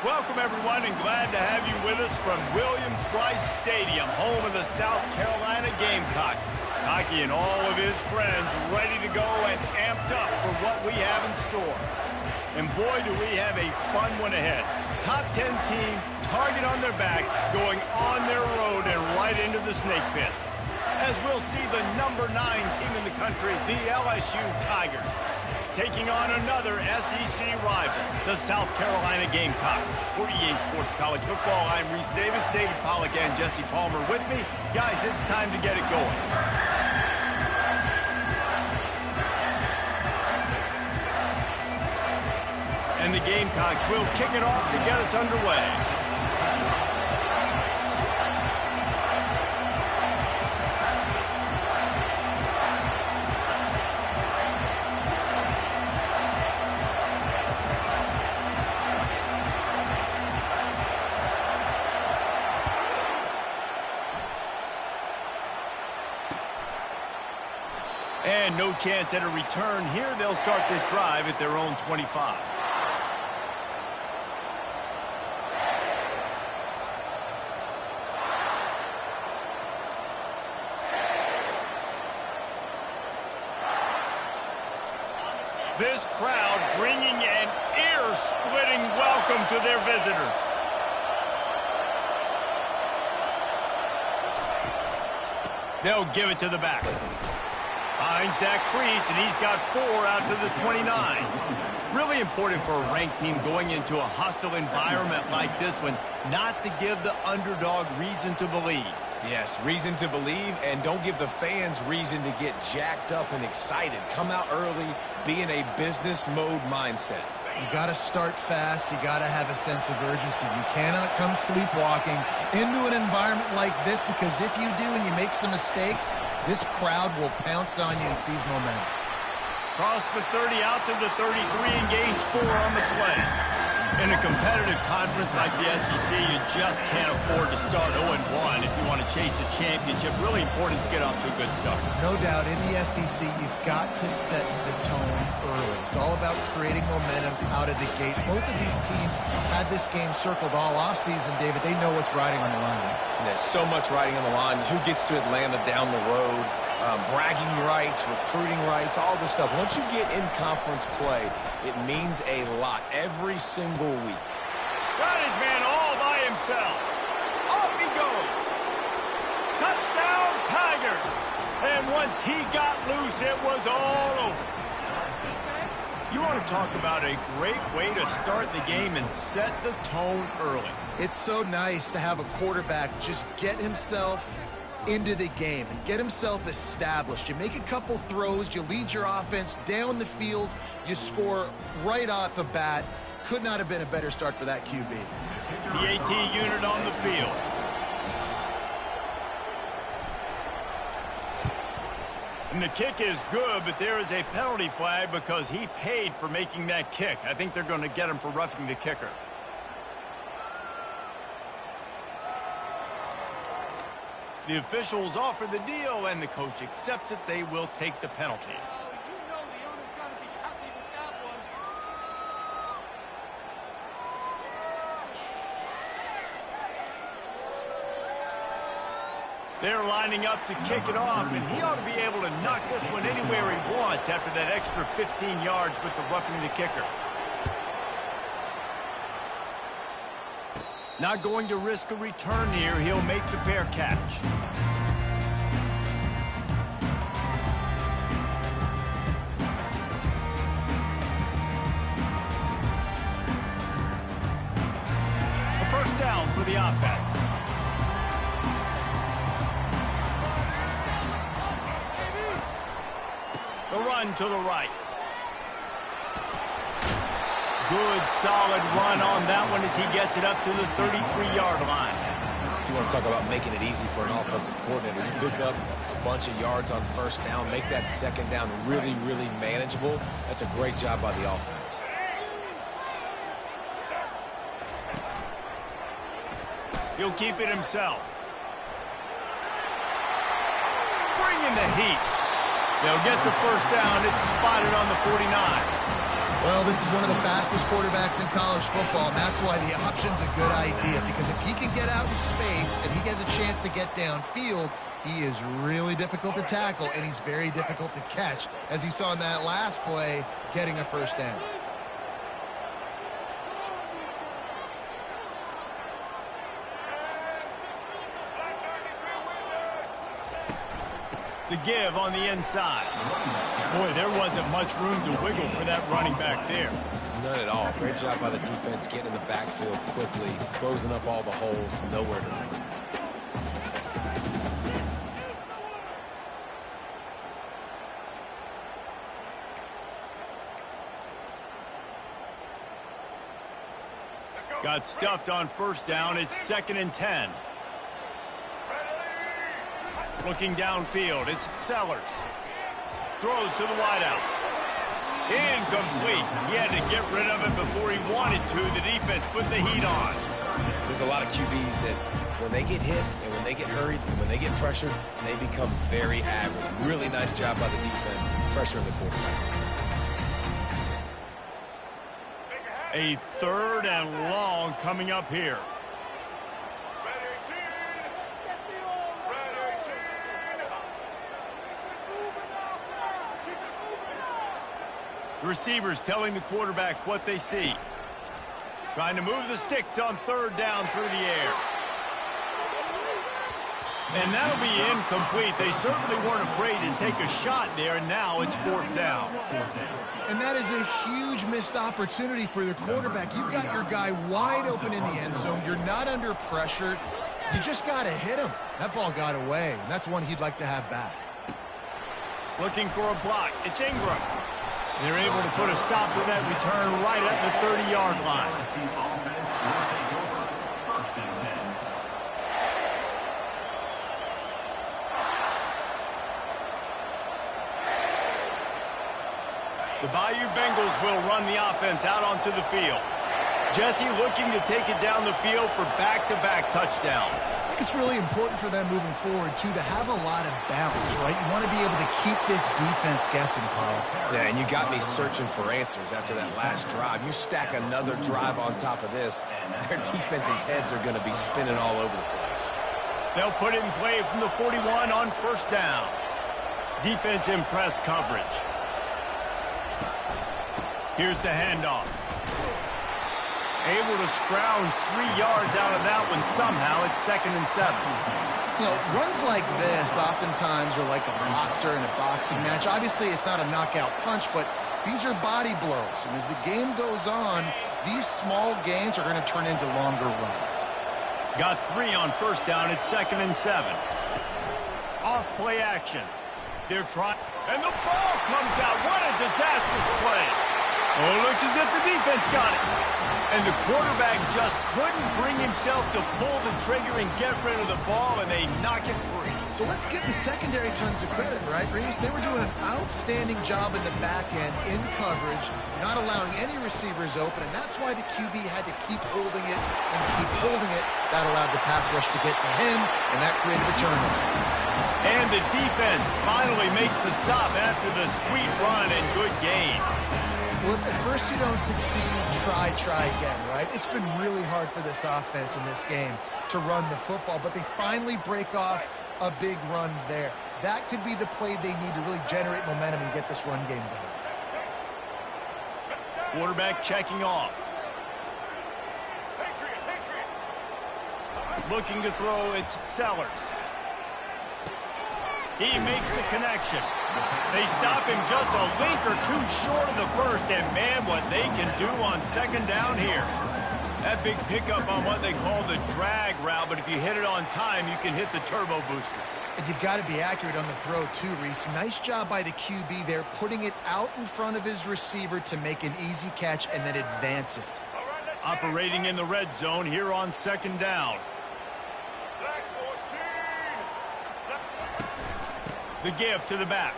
Welcome, everyone, and glad to have you with us from Williams-Brice Stadium, home of the South Carolina Gamecocks. Hockey and all of his friends ready to go and amped up for what we have in store. And boy, do we have a fun one ahead. Top 10 team, target on their back, going on their road and right into the snake pit. As we'll see the number 9 team in the country, the LSU Tigers, taking on another SEC rival, the South Carolina Gamecocks. For EA Sports College Football, I'm Reese Davis, David Pollack, and Jesse Palmer with me. Guys, it's time to get it going. And the Gamecocks will kick it off to get us underway. And no chance at a return here. They'll start this drive at their own 25. This crowd bringing an ear-splitting welcome to their visitors. They'll give it to the back. Finds that crease, and he's got 4 out to the 29. Really important for a ranked team going into a hostile environment like this one, not to give the underdog reason to believe. Yes, reason to believe, and don't give the fans reason to get jacked up and excited. Come out early, be in a business mode mindset. You got to start fast. You got to have a sense of urgency. You cannot come sleepwalking into an environment like this, because if you do and you make some mistakes, this crowd will pounce on you and seize momentum. Cross the 30 out to the 33 and gains 4 on the play. In a competitive conference like the SEC, you just can't afford to start 0-1 if you want to chase a championship. Really important to get off to a good start. No doubt, in the SEC, you've got to set the tone early. It's all about creating momentum out of the gate. Both of these teams had this game circled all offseason, David. They know what's riding on the line. There's so much riding on the line. Who gets to Atlanta down the road? Bragging rights, recruiting rights, all this stuff. Once you get in conference play, it means a lot every single week. Got his man all by himself. Off he goes. Touchdown, Tigers. And once he got loose, it was all over. You want to talk about a great way to start the game and set the tone early. It's so nice to have a quarterback just get himself into the game and get himself established. You make a couple throws, you lead your offense down the field, you score right off the bat. Could not have been a better start for that QB. The AT unit on the field. And the kick is good, but there is a penalty flag because he paid for making that kick. I think they're going to get him for roughing the kicker. The officials offer the deal, and the coach accepts it. They will take the penalty. They're lining up to kick it off, and he ought to be able to knock this one anywhere he wants after that extra 15 yards with the roughing the kicker. Not going to risk a return here. He'll make the fair catch. A first down for the offense. The run to the right. Good, solid run on that one as he gets it up to the 33-yard line. You want to talk about making it easy for an offensive coordinator. You pick up a bunch of yards on first down, make that second down really, really manageable. That's a great job by the offense. He'll keep it himself. Bring in the heat. They'll get the first down. It's spotted on the 49. Well, this is one of the fastest quarterbacks in college football, and that's why the option's a good idea, because if he can get out in space and he has a chance to get downfield, he is really difficult to tackle, and he's very difficult to catch, as you saw in that last play, getting a first down. The give on the inside. Boy, there wasn't much room to wiggle for that running back there. None at all. Great job by the defense getting in the backfield quickly, closing up all the holes, nowhere to run. Got stuffed on first down. It's 2nd and 10. Looking downfield, it's Sellers. Throws to the wideout. Incomplete. He had to get rid of it before he wanted to. The defense put the heat on. There's a lot of QBs that when they get hit and when they get hurried and when they get pressured, they become very average. Really nice job by the defense pressuring the quarterback. A 3rd and long coming up here. The receivers telling the quarterback what they see. Trying to move the sticks on 3rd down through the air. And that'll be incomplete. They certainly weren't afraid to take a shot there, and now it's 4th down. And that is a huge missed opportunity for the quarterback. You've got your guy wide open in the end zone. You're not under pressure. You just got to hit him. That ball got away, and that's one he'd like to have back. Looking for a block. It's Ingram. They're able to put a stop to that return right at the 30-yard line. The Bayou Bengals will run the offense out onto the field. Jesse looking to take it down the field for back-to-back touchdowns. I think it's really important for them moving forward, too, to have a lot of balance, right? You want to be able to keep this defense guessing, Paul. Yeah, and you got me searching for answers after that last drive. You stack another drive on top of this, their defense's heads are going to be spinning all over the place. They'll put it in play from the 41 on first down. Defense in press coverage. Here's the handoff. Able to scrounge 3 yards out of that one somehow. It's 2nd and 7. You know, runs like this oftentimes are like a boxer in a boxing match. Obviously, it's not a knockout punch, but these are body blows. And as the game goes on, these small gains are going to turn into longer runs. Got 3 on first down. It's 2nd and 7. Off play action. They're trying. And the ball comes out. What a disastrous play. Oh, looks as if the defense got it. And the quarterback just couldn't bring himself to pull the trigger and get rid of the ball, and they knock it free. So let's give the secondary tons of credit, right, Reese? They were doing an outstanding job in the back end, in coverage, not allowing any receivers open, and that's why the QB had to keep holding it and keep holding it. That allowed the pass rush to get to him, and that created the turnover. And the defense finally makes the stop after the sweet run and good gain. Well, if at first you don't succeed, try again, right? It's been really hard for this offense in this game to run the football, but they finally break off a big run there. That could be the play they need to really generate momentum and get this run game going. Quarterback checking off. Looking to throw, it's Sellers. He makes the connection. They stop him just a link or two short of the first, and man, what they can do on 2nd down here. That big pickup on what they call the drag route, but if you hit it on time, you can hit the turbo boosters. And you've got to be accurate on the throw, too, Reese. Nice job by the QB there, putting it out in front of his receiver to make an easy catch and then advance it. Operating in the red zone here on 2nd down. The give to the back.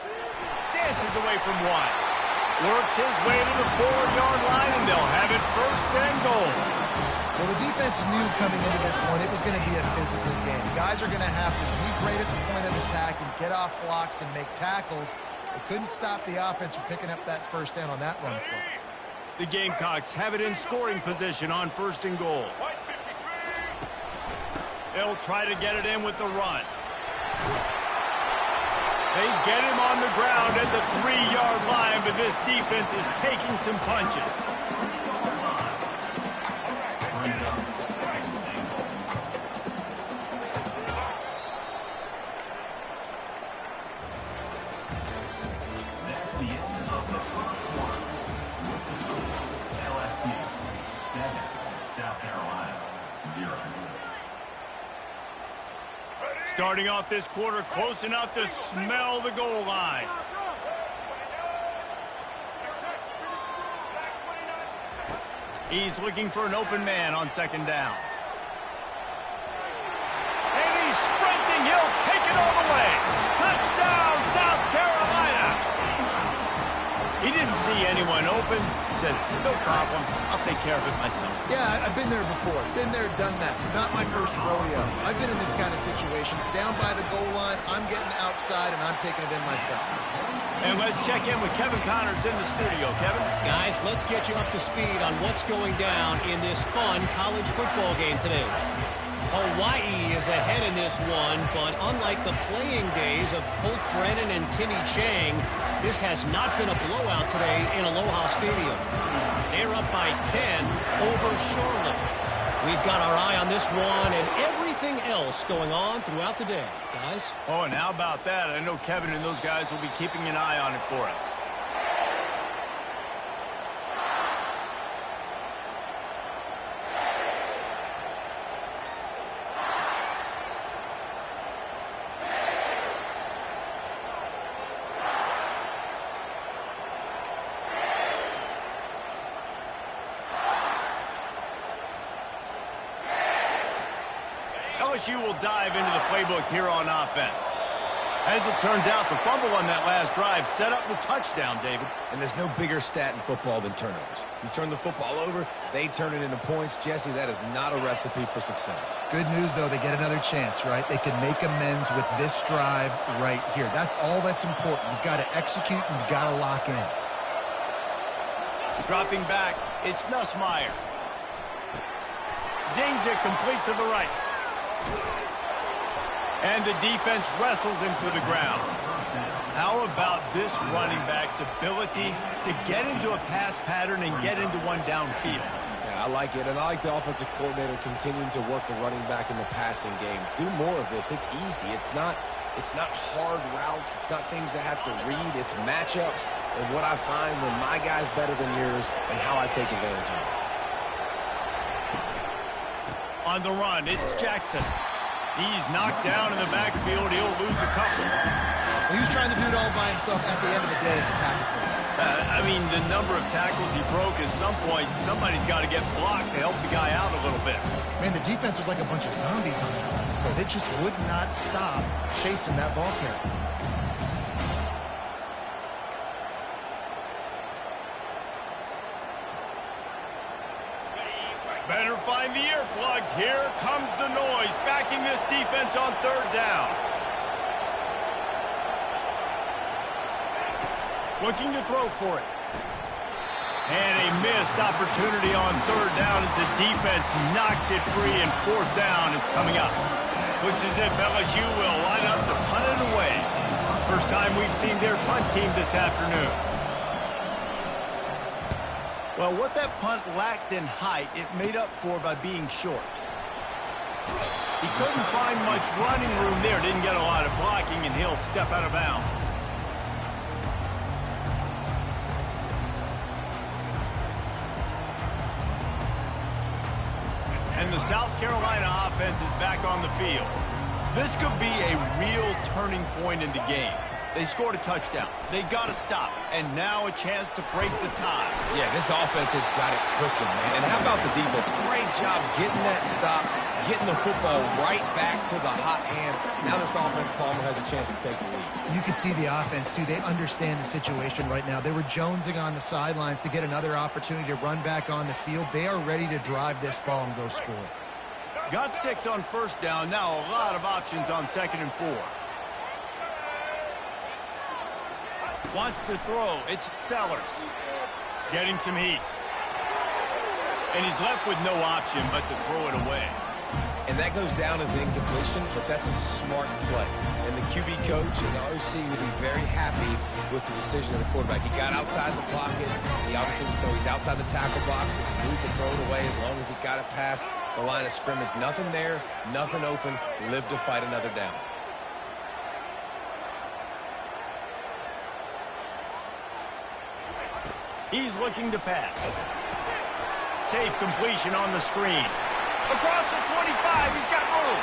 Dances away from one. Works his way to the 4-yard line, and they'll have it 1st and goal. Well, the defense knew coming into this one it was going to be a physical game. Guys are going to have to be great at the point of attack and get off blocks and make tackles. They couldn't stop the offense from picking up that 1st down on that run play. The Gamecocks have it in scoring position on 1st and goal. They'll try to get it in with the run. They get him on the ground at the 3-yard line, but this defense is taking some punches. That's the end of the first quarter. With the score, LSU 7, South Carolina 0. Starting off this quarter close enough to smell the goal line. He's looking for an open man on 2nd down. And he's sprinting. He'll take it all the way. Touchdown, South Carolina. He didn't see anyone open. He said, no problem. I'll take care of it myself. Yeah, I've been there before. Been there, done that. Not my first rodeo. I've been in this kind of situation. Down by the goal line, I'm getting outside, and I'm taking it in myself. And let's check in with Kevin Connors in the studio. Kevin? Guys, let's get you up to speed on what's going down in this fun college football game today. Hawaii is ahead in this one, but unlike the playing days of Colt Brennan and Timmy Chang, this has not been a blowout today in Aloha Stadium. They're up by 10 over Charlotte. We've got our eye on this one and everything else going on throughout the day, guys. Oh, and how about that? I know Kevin and those guys will be keeping an eye on it for us. LSU will dive into the playbook here on offense. As it turns out, the fumble on that last drive set up the touchdown, David. And there's no bigger stat in football than turnovers. You turn the football over, they turn it into points. Jesse, that is not a recipe for success. Good news, though, they get another chance, right? They can make amends with this drive right here. That's all that's important. You've got to execute and you've got to lock in. Dropping back, it's Nussmeier. Zings it complete to the right. And the defense wrestles him to the ground. How about this running back's ability to get into a pass pattern and get into one downfield? Yeah, I like it, and I like the offensive coordinator continuing to work the running back in the passing game. Do more of this. It's easy. It's not hard routes. It's not things I have to read. It's matchups and what I find when my guy's better than yours and how I take advantage of it. On the run, it's Jackson. He's knocked down in the backfield. He'll lose a couple. Well, he was trying to do it all by himself. At the end of the day, it's a tackle for him. I mean, the number of tackles he broke, at some point, somebody's got to get blocked to help the guy out a little bit. Man, the defense was like a bunch of zombies on offense, but it just would not stop chasing that ball carrier. Better find the earplugs. Here comes the noise, backing this defense on 3rd down. Looking to throw for it. And a missed opportunity on 3rd down as the defense knocks it free, and 4th down is coming up. Looks as if LSU will line up to punt it away. First time we've seen their punt team this afternoon. Well, what that punt lacked in height, it made up for by being short. He couldn't find much running room there, didn't get a lot of blocking, and he'll step out of bounds. And the South Carolina offense is back on the field. This could be a real turning point in the game. They scored a touchdown. They got to stop. And now a chance to break the tie. Yeah, this offense has got it cooking, man. And how about the defense? Great job getting that stop, getting the football right back to the hot hand. Now this offense, Palmer, has a chance to take the lead. You can see the offense, too. They understand the situation right now. They were jonesing on the sidelines to get another opportunity to run back on the field. They are ready to drive this ball and go score. Got 6 on 1st down. Now a lot of options on 2nd and 4. Wants to throw. It's Sellers. Getting some heat. And he's left with no option but to throw it away. And that goes down as an incompletion, but that's a smart play. And the QB coach and the OC will be very happy with the decision of the quarterback. He got outside the pocket. He obviously, so he's outside the tackle boxes. He knew to throw it away as long as he got it past the line of scrimmage. Nothing there, nothing open. Live to fight another down. He's looking to pass. Safe completion on the screen. Across the 25, he's got room.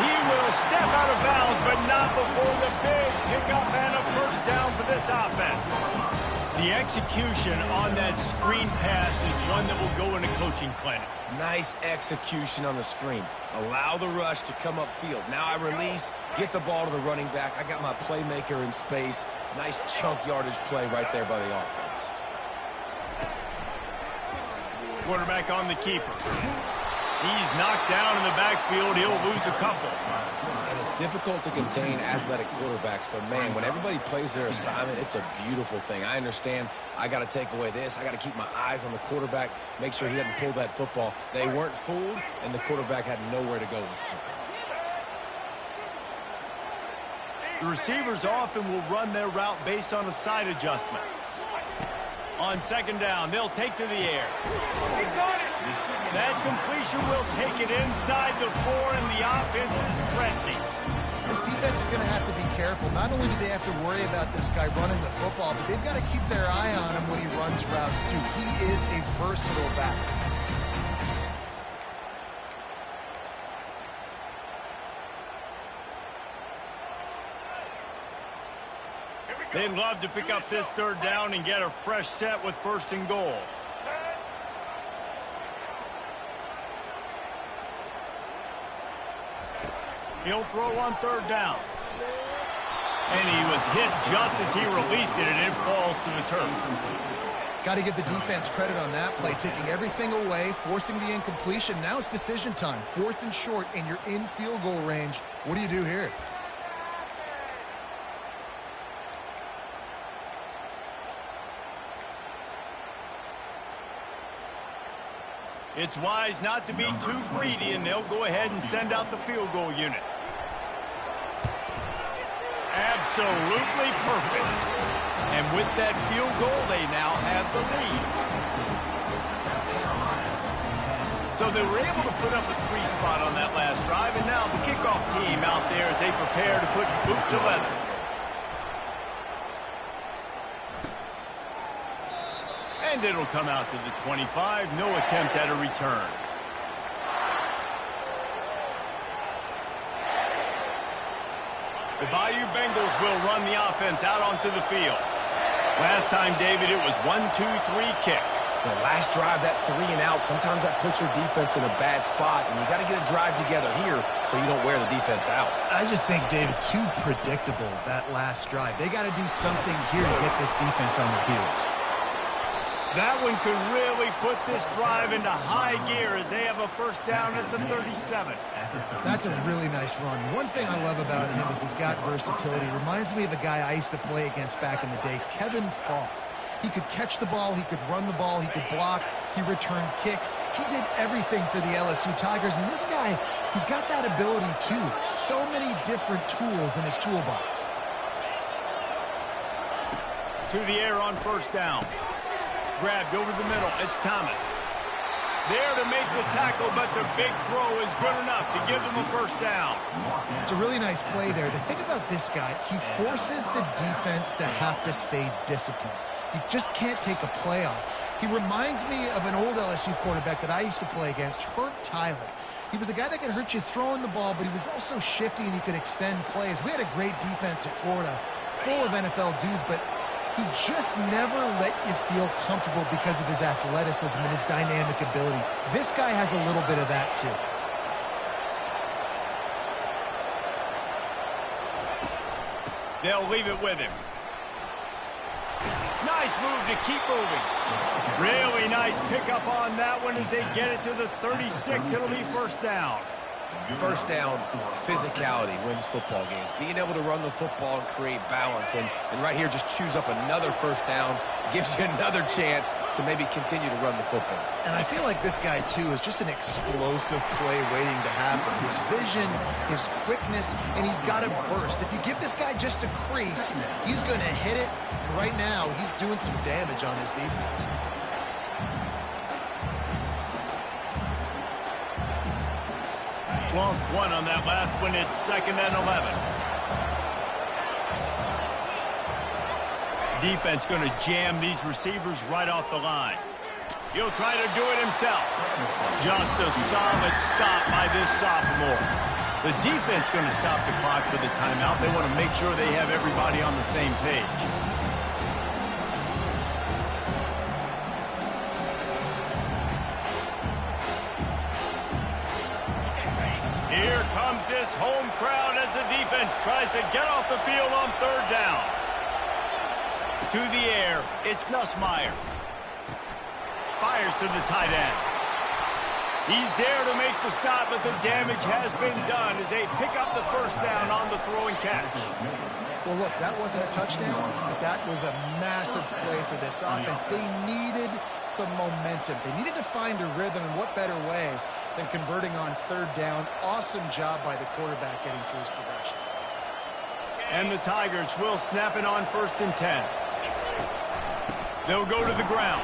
He will step out of bounds, but not before the big pickup and a first down for this offense. The execution on that screen pass is one that will go in a coaching clinic. Nice execution on the screen. Allow the rush to come upfield. Now I release, get the ball to the running back. I got my playmaker in space. Nice chunk yardage play right there by the offense. Quarterback on the keeper. He's knocked down in the backfield. He'll lose a couple. And it's difficult to contain athletic quarterbacks, but, man, when everybody plays their assignment, it's a beautiful thing. I understand I got to take away this. I got to keep my eyes on the quarterback, make sure he doesn't pull that football. They weren't fooled, and the quarterback had nowhere to go with the football. The receivers often will run their route based on a side adjustment. On second down, they'll take to the air. He caught it. That completion will take it inside the 4, and the offense is threatening. This defense is going to have to be careful. Not only do they have to worry about this guy running the football, but they've got to keep their eye on him when he runs routes, too. He is a versatile back. They'd love to pick up this third down and get a fresh set with first and goal. He'll throw on third down. And he was hit just as he released it, and it falls to the turf. Got to give the defense credit on that play, taking everything away, forcing the incompletion. Now it's decision time. 4th and short, and you're in field goal range. What do you do here? It's wise not to be too greedy, and they'll go ahead and send out the field goal unit. Absolutely perfect. And with that field goal, they now have the lead. So they were able to put up a 3 spot on that last drive, and now the kickoff team out there as they prepare to put boot to leather. And it'll come out to the 25. No attempt at a return. The Bayou Bengals will run the offense out onto the field. Last time, David, it was 1-2-3 kick. The last drive, that 3 and out, sometimes that puts your defense in a bad spot, and you got to get a drive together here so you don't wear the defense out. I just think, David, too predictable, that last drive. They got to do something here to get this defense on their heels. That one could really put this drive into high gear as they have a first down at the 37. That's a really nice run. One thing I love about him is he's got versatility. Reminds me of a guy I used to play against back in the day, Kevin Falk. He could catch the ball, he could run the ball, he could block, he returned kicks. He did everything for the LSU Tigers, and this guy, he's got that ability too. So many different tools in his toolbox. To the air on first down. Grabbed over the middle. It's Thomas. There to make the tackle, but the big throw is good enough to give them a first down. It's a really nice play there. The thing about this guy, he forces the defense to have to stay disciplined. You just can't take a play off. He reminds me of an old LSU quarterback that I used to play against, Herb Tyler. He was a guy that could hurt you throwing the ball, but he was also shifty and he could extend plays. We had a great defense at Florida, full of NFL dudes, but he just never let you feel comfortable because of his athleticism and his dynamic ability. This guy has a little bit of that, too. They'll leave it with him. Nice move to keep moving. Really nice pickup on that one as they get it to the 36. It'll be first down. First down, physicality wins football games. Being able to run the football and create balance. And right here, just choose up another first down. Gives you another chance to maybe continue to run the football. And I feel like this guy, too, is just an explosive play waiting to happen. His vision, his quickness, and he's got a burst. If you give this guy just a crease, he's going to hit it. And right now, he's doing some damage on this defense. Lost one on that last one. It's 2nd and 11. Defense going to jam these receivers right off the line. He'll try to do it himself. Just a solid stop by this sophomore. The defense going to stop the clock for the timeout. They want to make sure they have everybody on the same page. Here comes this home crowd as the defense tries to get off the field on 3rd down. To the air, it's Nussmeier. Fires to the tight end. He's there to make the stop, but the damage has been done as they pick up the first down on the throw and catch. Well, look, that wasn't a touchdown, but that was a massive play for this offense. They needed some momentum. They needed to find a rhythm, and what better way than converting on 3rd down. Awesome job by the quarterback getting through his progression. And the Tigers will snap it on 1st and 10. They'll go to the ground.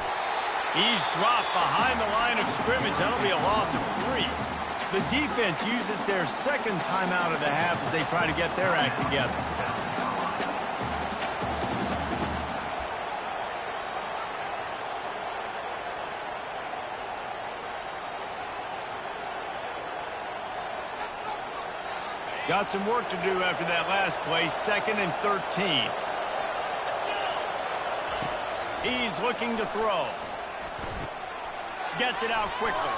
He's dropped behind the line of scrimmage. That'll be a loss of 3. The defense uses their 2nd timeout of the half as they try to get their act together. Got some work to do after that last play. 2nd and 13. He's looking to throw. Gets it out quickly.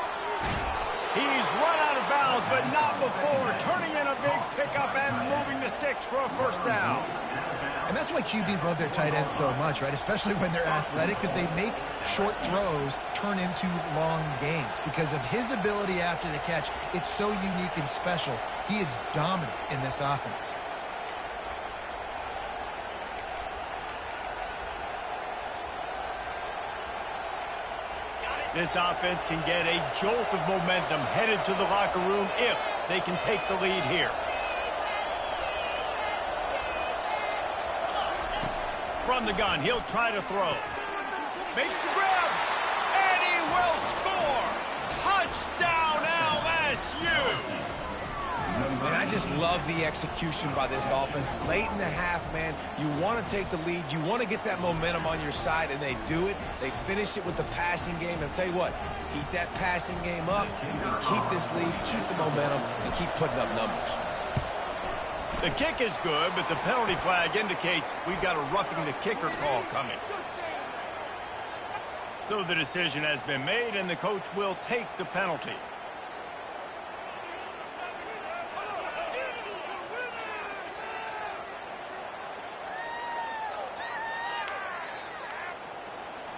He's run out of bounds, but not before turning in a big pickup and moving the sticks for a first down. And that's why QBs love their tight ends so much, right? Especially when they're athletic, because they make short throws turn into long gains. Because of his ability after the catch, it's so unique and special. He is dominant in this offense. This offense can get a jolt of momentum headed to the locker room if they can take the lead here. From the gun, he'll try to throw. Makes the grab, and he will score! Touchdown, LSU! Man, I just love the execution by this offense. Late in the half, man, you want to take the lead. You want to get that momentum on your side, and they do it. They finish it with the passing game. And I'll tell you what, keep that passing game up, and keep this lead, keep the momentum, and keep putting up numbers. The kick is good, but the penalty flag indicates we've got a roughing the kicker call coming. So the decision has been made, and the coach will take the penalty.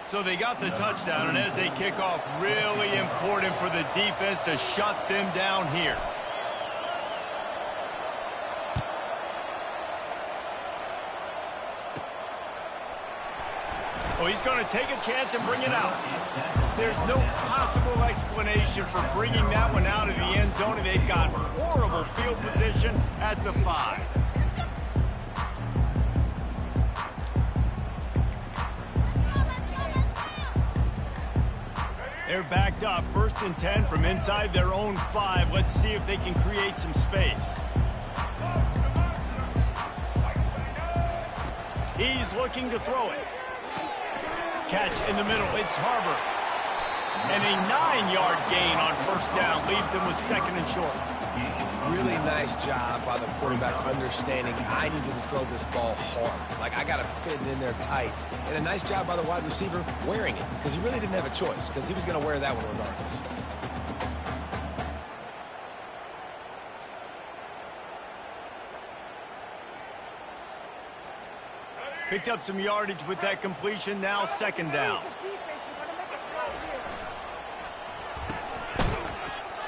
So they got the touchdown, and as they kick off, really important for the defense to shut them down here. Oh, he's going to take a chance and bring it out. There's no possible explanation for bringing that one out of the end zone, and they've got horrible field position at the 5. They're backed up, 1st and 10 from inside their own 5. Let's see if they can create some space. He's looking to throw it. Catch in the middle, it's Harbor. And a 9-yard gain on 1st down leaves them with 2nd and short. Really nice job by the quarterback understanding I needed to throw this ball hard. Like, I got to fit it in there tight. And a nice job by the wide receiver wearing it, because he really didn't have a choice, because he was going to wear that one regardless. Picked up some yardage with that completion, now 2nd down.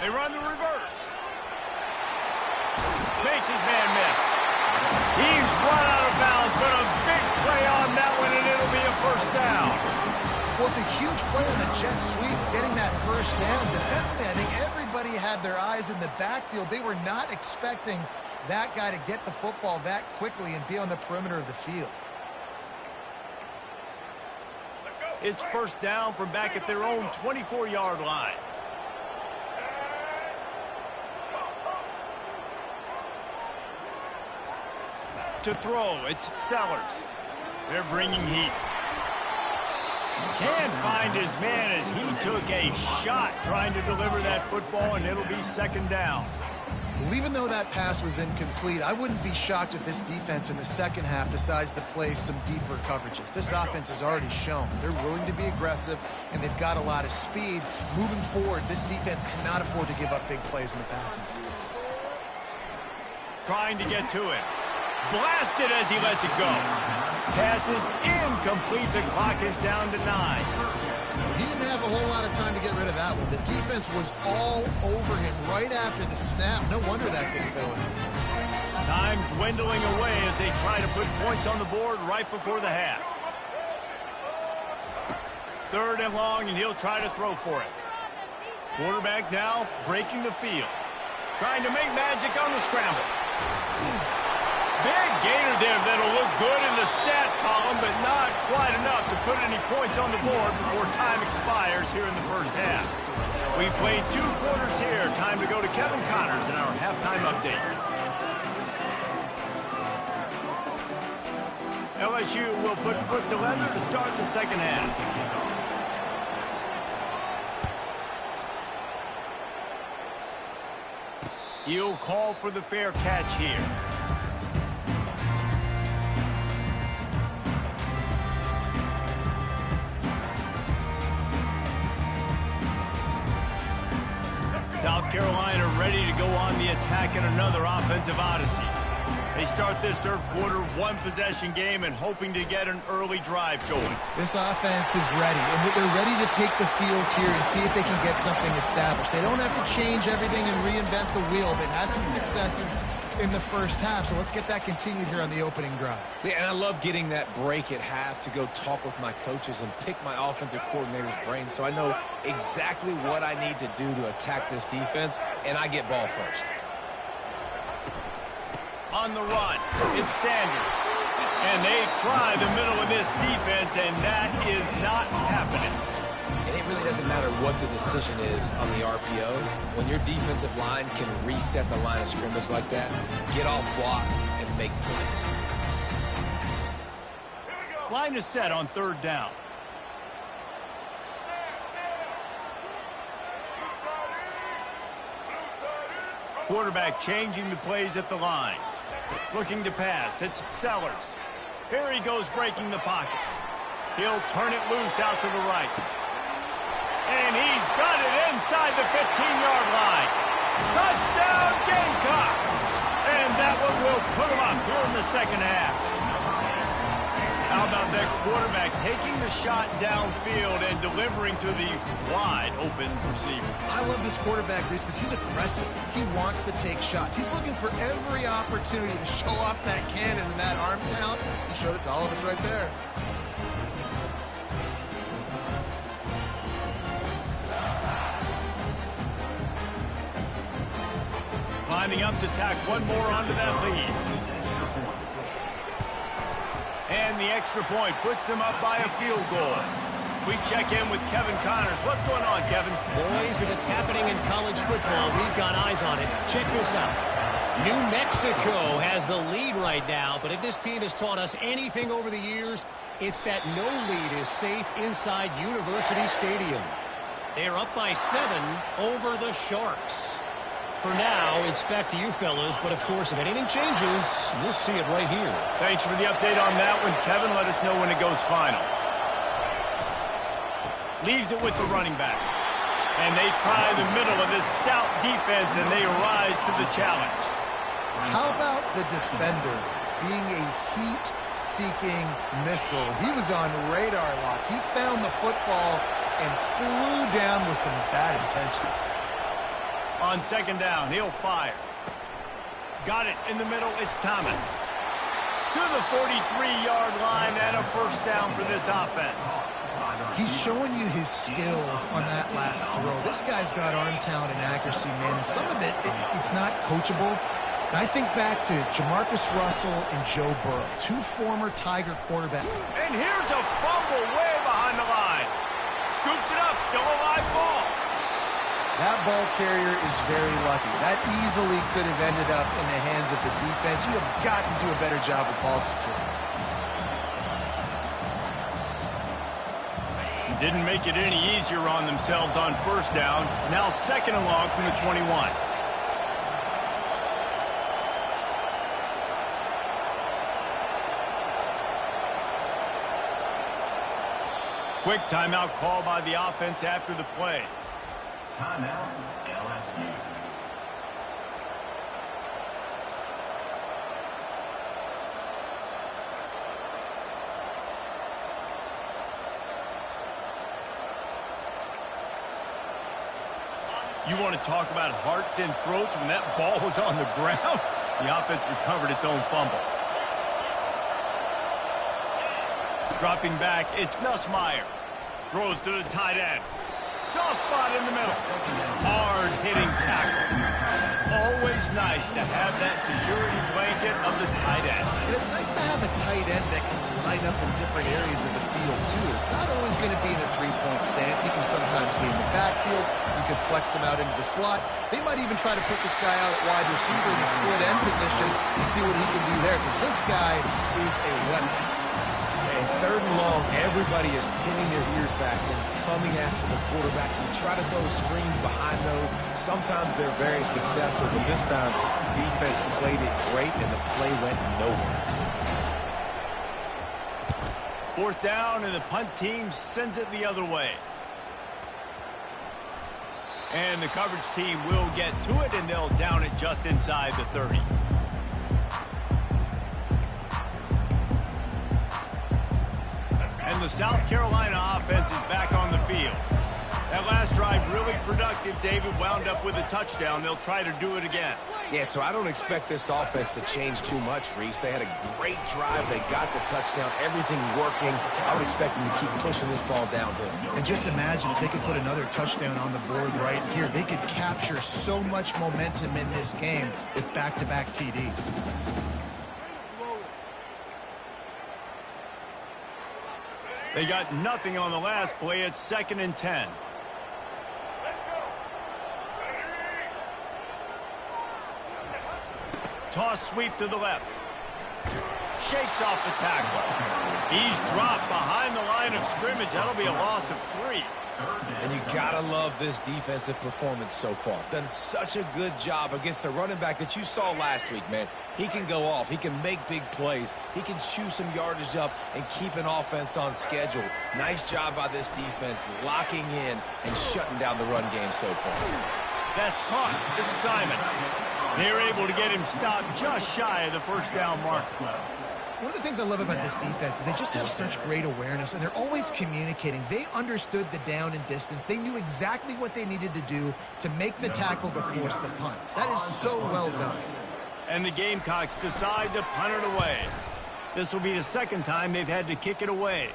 They run the reverse. Makes his man miss. He's run out of bounds, but a big play on that one, and it'll be a first down. Well, it's a huge play on the jet sweep, getting that first down. Defensively, I think everybody had their eyes in the backfield. They were not expecting that guy to get the football that quickly and be on the perimeter of the field. It's first down from back at their own 24-yard line. To throw, it's Sellers. They're bringing heat. Can't find his man as he took a shot trying to deliver that football, and it'll be second down. Well, even though that pass was incomplete, I wouldn't be shocked if this defense in the second half decides to play some deeper coverages. This offense has already shown they're willing to be aggressive, and they've got a lot of speed. Moving forward, this defense cannot afford to give up big plays in the passing. Trying to get to it. Blasted as he lets it go. Pass is incomplete. The clock is down to 9. He didn't have a whole lot of time to get rid of that one. The defense was all over him right after the snap. No wonder that thing fell in. Time dwindling away as they try to put points on the board right before the half. Third and long, and he'll try to throw for it. Quarterback now breaking the field. Trying to make magic on the scramble. Big gainer there that'll look good in the stat column, but not quite enough to put any points on the board before time expires here in the first half. We've played 2 quarters here. Time to go to Kevin Connors in our halftime update. LSU will put foot to leather to start the second half. He'll call for the fair catch here. South Carolina ready to go on the attack in another offensive odyssey. They start this third quarter, 1-possession game, and hoping to get an early drive going. This offense is ready, and they're ready to take the field here and see if they can get something established. They don't have to change everything and reinvent the wheel. They've had some successes in the first half, so let's get that continued here on the opening drive. Yeah, and I love getting that break at half to go talk with my coaches and pick my offensive coordinator's brain so I know exactly what I need to do to attack this defense, and I get ball first. On the run, it's Sanders. And they try the middle of this defense, and that is not happening. And it really doesn't matter what the decision is on the RPO. When your defensive line can reset the line of scrimmage like that, get off blocks and make plays. Line is set on third down. Quarterback changing the plays at the line. Looking to pass. It's Sellers. Here he goes breaking the pocket. He'll turn it loose out to the right. And he's got it inside the 15-yard line. Touchdown, Gamecocks! And that one will put them up here in the second half. How about that quarterback taking the shot downfield and delivering to the wide-open receiver? I love this quarterback, Reese, because he's aggressive. He wants to take shots. He's looking for every opportunity to show off that cannon and that arm talent. He showed it to all of us right there. Lining up to tack one more onto that lead. And the extra point puts them up by a field goal. We check in with Kevin Connors. What's going on, Kevin? Boys, if it's happening in college football, we've got eyes on it. Check this out. New Mexico has the lead right now, but if this team has taught us anything over the years, it's that no lead is safe inside University Stadium. They're up by 7 over the Sharks. For now, it's back to you fellas, but of course, if anything changes, you'll see it right here. Thanks for the update on that one, Kevin. Let us know when it goes final. Leaves it with the running back. And they try the middle of this stout defense, and they rise to the challenge. How about the defender being a heat-seeking missile? He was on radar lock. He found the football and flew down with some bad intentions. On second down, he'll fire. got it in the middle. It's Thomas. To the 43-yard line and a first down for this offense. He's showing you his skills on that last throw. This guy's got arm talent and accuracy, man. And some of it's not coachable. And I think back to Jamarcus Russell and Joe Burrow, two former Tiger quarterbacks. And here's a fumble way behind the line. Scoops it up, still a live ball. That ball carrier is very lucky. That easily could have ended up in the hands of the defense. You have got to do a better job of ball security. Didn't make it any easier on themselves on first down. Now second and long from the 21. Quick timeout call by the offense after the play. Timeout, LSU. You want to talk about hearts and throats when that ball was on the ground? The offense recovered its own fumble. Dropping back, it's Nussmeier. Throws to the tight end. Soft spot in the middle. Hard-hitting tackle. Always nice to have that security blanket of the tight end. And it's nice to have a tight end that can line up in different areas of the field, too. It's not always going to be in a three-point stance. He can sometimes be in the backfield. You could flex him out into the slot. They might even try to put this guy out at wide receiver in the split end position and see what he can do there, because this guy is a weapon. And third and long, everybody is pinning their ears back and coming after the quarterback. You try to throw screens behind those. Sometimes they're very successful, but this time, defense played it great, and the play went nowhere. Fourth down, and the punt team sends it the other way. And the coverage team will get to it, and they'll down it just inside the 30. And the South Carolina offense is back on the field. That last drive really productive. David wound up with a touchdown. They'll try to do it again. Yeah, so I don't expect this offense to change too much, Reese. They had a great drive. They got the touchdown. Everything working. I would expect them to keep pushing this ball downhill. And just imagine if they could put another touchdown on the board right here. They could capture so much momentum in this game with back-to-back TDs. They got nothing on the last play. It's 2nd and 10. Toss sweep to the left. Shakes off the tackle. He's dropped behind the line of scrimmage. That'll be a loss of 3. And you gotta love this defensive performance so far. Done such a good job against the running back that you saw last week, man. He can go off. He can make big plays. He can chew some yardage up and keep an offense on schedule. Nice job by this defense locking in and shutting down the run game so far. That's caught. It's Simon. They're able to get him stopped just shy of the first down mark. One of the things I love about this defense is they just have such great awareness, and they're always communicating. They understood the down and distance. They knew exactly what they needed to do to make the tackle to force the punt. That is so well done. And the Gamecocks decide to punt it away. This will be the second time they've had to kick it away.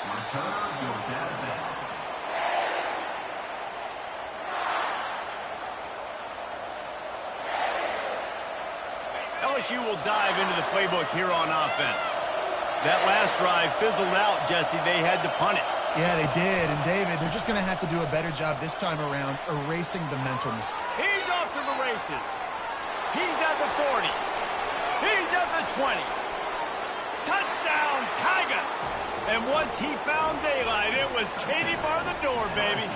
Return goes out of bounds. LSU will dive into the playbook here on offense. That last drive fizzled out, Jesse. They had to punt it. Yeah, they did. And, David, they're just going to have to do a better job this time around erasing the mental mistake. He's off to the races. He's at the 40. He's at the 20. Touchdown, Tigers. And once he found daylight, it was Katie bar the door, baby.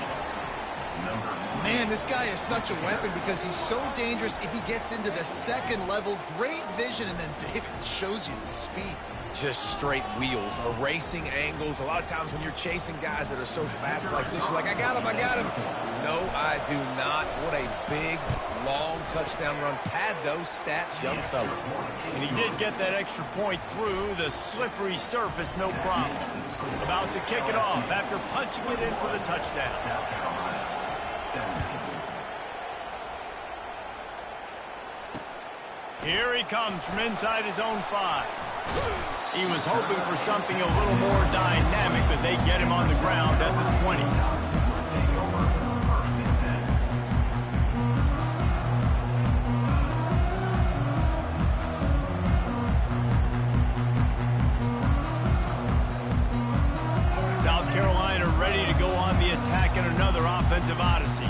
Man, this guy is such a weapon because he's so dangerous if he gets into the second level. Great vision, and then David shows you the speed. Just straight wheels, erasing angles. A lot of times when you're chasing guys that are so fast like this, you're like, I got him, I got him. No, I do not. What a big, long touchdown run. Pad those stats, young fella. And he did get that extra point through the slippery surface, no problem. About to kick it off after punching it in for the touchdown. South Carolina, 17. Here he comes from inside his own 5. He was hoping for something a little more dynamic, but they get him on the ground at the 20. South Carolina ready to go on the attack in another offensive odyssey.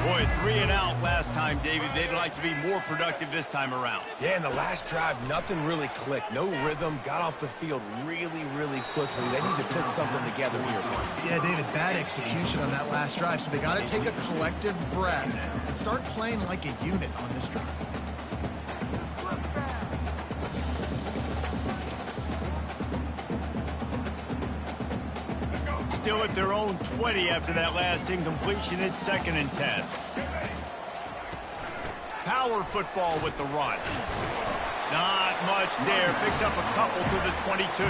Boy, 3 and out last time, David. They'd like to be more productive this time around. Yeah, in the last drive, nothing really clicked. No rhythm, got off the field really, really quickly. They need to put something together here. Yeah, David, bad execution on that last drive, so they got to take a collective breath and start playing like a unit on this drive. Still at their own 20 after that last incompletion. It's 2nd and 10. Power football with the run. Not much there. Picks up a couple to the 22.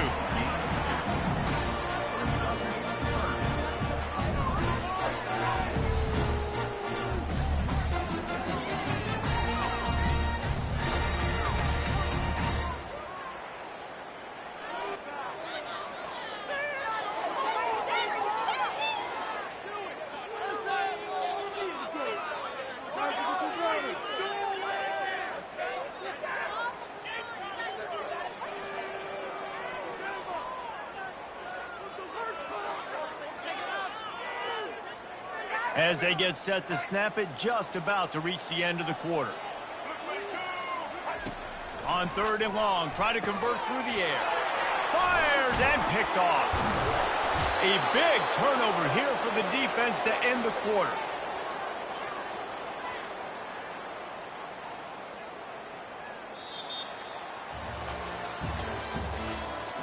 As they get set to snap it, just about to reach the end of the quarter. On 3rd and long, try to convert through the air. Fires and picked off. A big turnover here for the defense to end the quarter.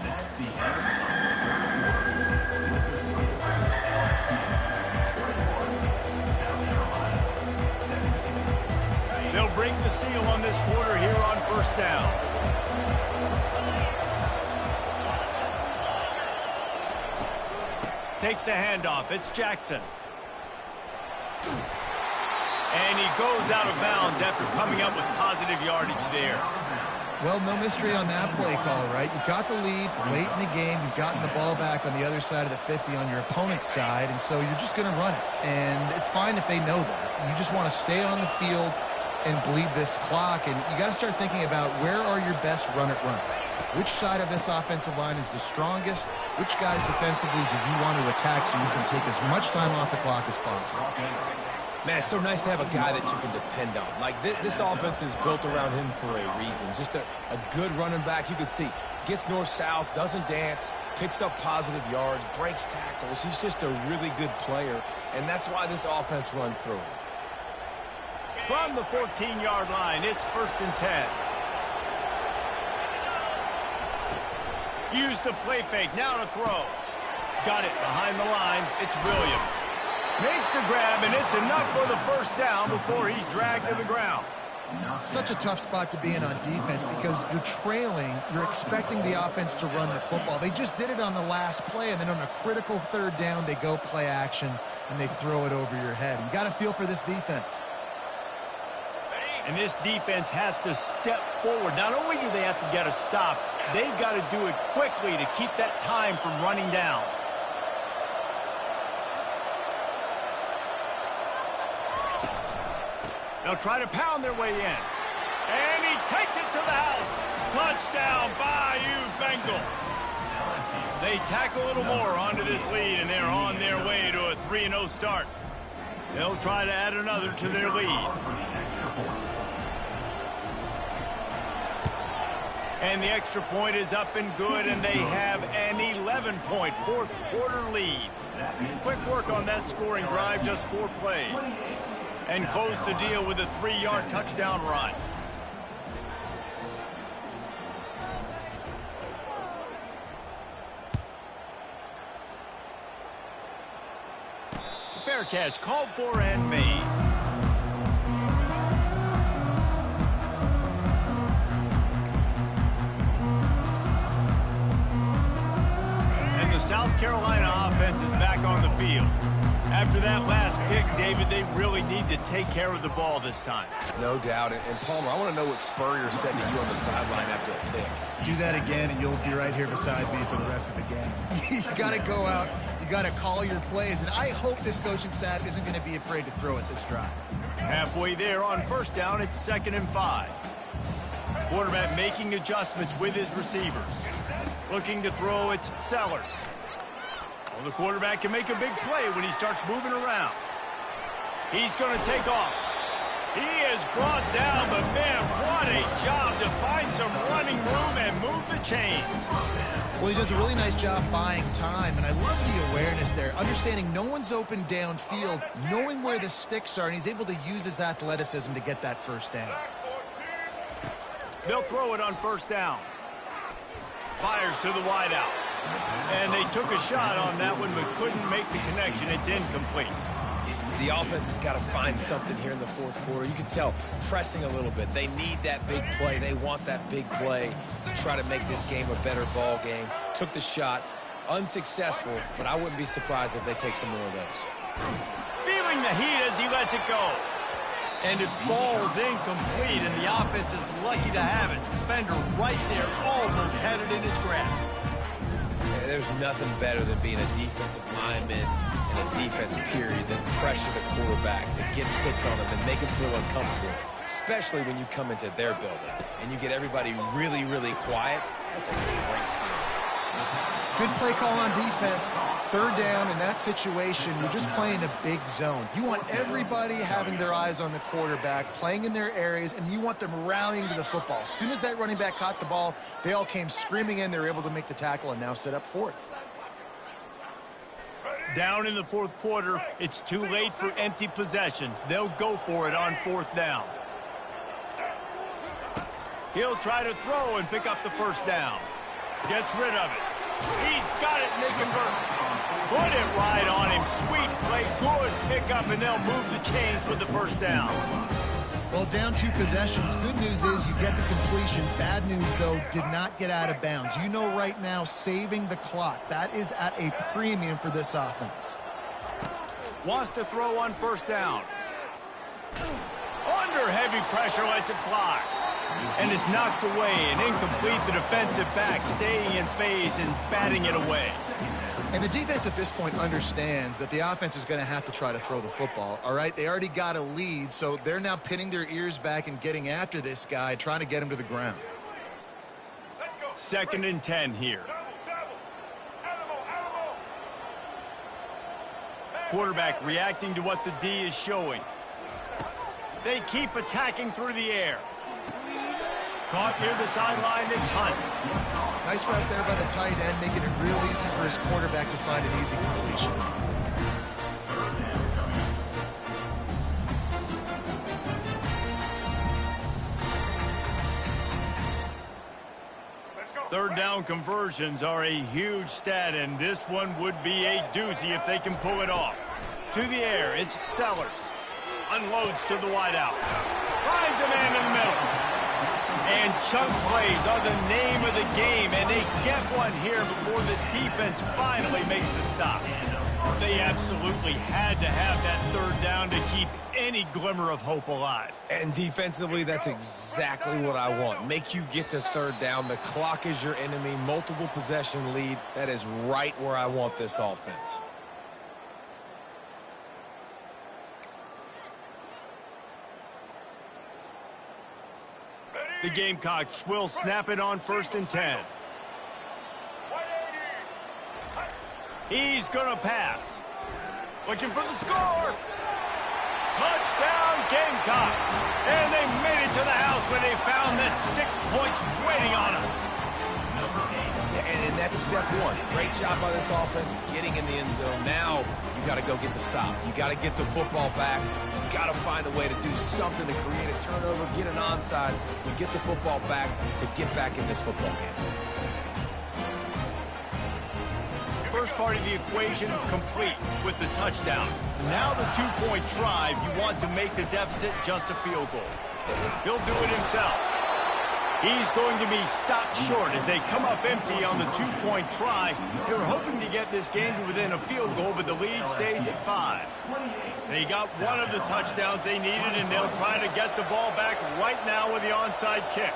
That's the end. They'll break the seal on this quarter here on 1st down. Takes the handoff. It's Jackson. And he goes out of bounds after coming up with positive yardage there. Well, no mystery on that play call, right? You've got the lead late in the game. You've gotten the ball back on the other side of the 50 on your opponent's side, and so you're just going to run it. And it's fine if they know that. You just want to stay on the field and bleed this clock, and you got to start thinking about where are your best run-it-runs. Which side of this offensive line is the strongest? Which guys defensively do you want to attack so you can take as much time off the clock as possible? Man, it's so nice to have a guy that you can depend on. Like, this offense is built around him for a reason. Just a good running back. You can see, gets north-south, doesn't dance, picks up positive yards, breaks tackles. He's just a really good player, and that's why this offense runs through him. From the 14-yard line, it's 1st and 10. Use the play fake, now to throw. Got it behind the line, it's Williams. Makes the grab, and it's enough for the 1st down before he's dragged to the ground. Such a tough spot to be in on defense because you're trailing, you're expecting the offense to run the football. They just did it on the last play, and then on a critical 3rd down, they go play action, and they throw it over your head. You got to feel for this defense. And this defense has to step forward. Not only do they have to get a stop, they've got to do it quickly to keep that time from running down. They'll try to pound their way in. And he takes it to the house. Touchdown, Bayou Bengals. They tack a little more onto this lead, and they're on their way to a 3-0 start. They'll try to add another to their lead. And the extra point is up and good, and they have an 11-point fourth-quarter lead. Quick work on that scoring drive, just 4 plays. And close the deal with a 3-yard touchdown run. Fair catch, called for and made. And the South Carolina offense is back on the field. After that last pick, David, they really need to take care of the ball this time. No doubt. And Palmer, I want to know what Spurrier said to you on the sideline after a pick. Do that again, and you'll be right here beside me for the rest of the game. You got to go out. You got to call your plays, and I hope this coaching staff isn't going to be afraid to throw it this drive. Halfway there on first down, it's 2nd and 5. Quarterback making adjustments with his receivers. Looking to throw, it's Sellers. Well, the quarterback can make a big play when he starts moving around. He's going to take off. He has brought down the man. What a job to find some running room and move the chains. Well, he does a really nice job buying time, and I love the awareness there. Understanding no one's open downfield, knowing where the sticks are, and he's able to use his athleticism to get that first down. They'll throw it on first down. Fires to the wideout. And they took a shot on that one, but couldn't make the connection. It's incomplete. The offense has got to find something here in the fourth quarter. You can tell pressing a little bit. They need that big play. They want that big play to try to make this game a better ball game. Took the shot. Unsuccessful, but I wouldn't be surprised if they take some more of those. Feeling the heat as he lets it go. And it falls incomplete, and the offense is lucky to have it. Defender right there almost had it in his grasp. There's nothing better than being a defensive lineman in a defense period than pressure the quarterback that gets hits on him and make him feel uncomfortable, especially when you come into their building and you get everybody really, really quiet. That's a great feeling. Good play call on defense. Third down in that situation, you're just playing a big zone. You want everybody having their eyes on the quarterback, playing in their areas, and you want them rallying to the football. As soon as that running back caught the ball, they all came screaming in. They were able to make the tackle and now set up fourth. Down in the fourth quarter, it's too late for empty possessions. They'll go for it on fourth down. He'll try to throw and pick up the first down. Gets rid of it. He's got it, Nickenberg. Put it right on him. Sweet play, good pickup, and they'll move the chains with the first down. Well, down 2 possessions. Good news is you get the completion. Bad news, though, did not get out of bounds. You know right now, saving the clock. That is at a premium for this offense. Wants to throw on first down. Under heavy pressure, lets it fly. And it's knocked away and incomplete. The defensive back staying in phase and batting it away. And the defense at this point understands that the offense is going to have to try to throw the football, all right? They already got a lead, so they're now pinning their ears back and getting after this guy, trying to get him to the ground. 2nd and 10 here. Quarterback reacting to what the D is showing. They keep attacking through the air. Caught near the sideline, it's Hunt. Nice route there by the tight end, making it real easy for his quarterback to find an easy completion. Third down conversions are a huge stat, and this one would be a doozy if they can pull it off. To the air, it's Sellers. Unloads to the wideout. Finds a man in the middle. And chunk plays are the name of the game, and they get one here before the defense finally makes the stop. They absolutely had to have that third down to keep any glimmer of hope alive. And defensively, that's exactly what I want. Make you get the third down. The clock is your enemy. Multiple possession lead. That is right where I want this offense. The Gamecocks will snap it on 1st and 10. He's going to pass. Looking for the score. Touchdown, Gamecocks. And they made it to the house when they found that 6 points waiting on them. Yeah, and that's step one. Great job by this offense getting in the end zone. Now you got to go get the stop. You got to get the football back. You got to find a way to do something to create a turnover, get an onside, to get the football back, to get back in this football game. First part of the equation complete with the touchdown. Now the 2-point drive. You want to make the deficit just a field goal. He'll do it himself. He's going to be stopped short as they come up empty on the two-point try. They were hoping to get this game to within a field goal, but the lead stays at 5. They got one of the touchdowns they needed, and they'll try to get the ball back right now with the onside kick.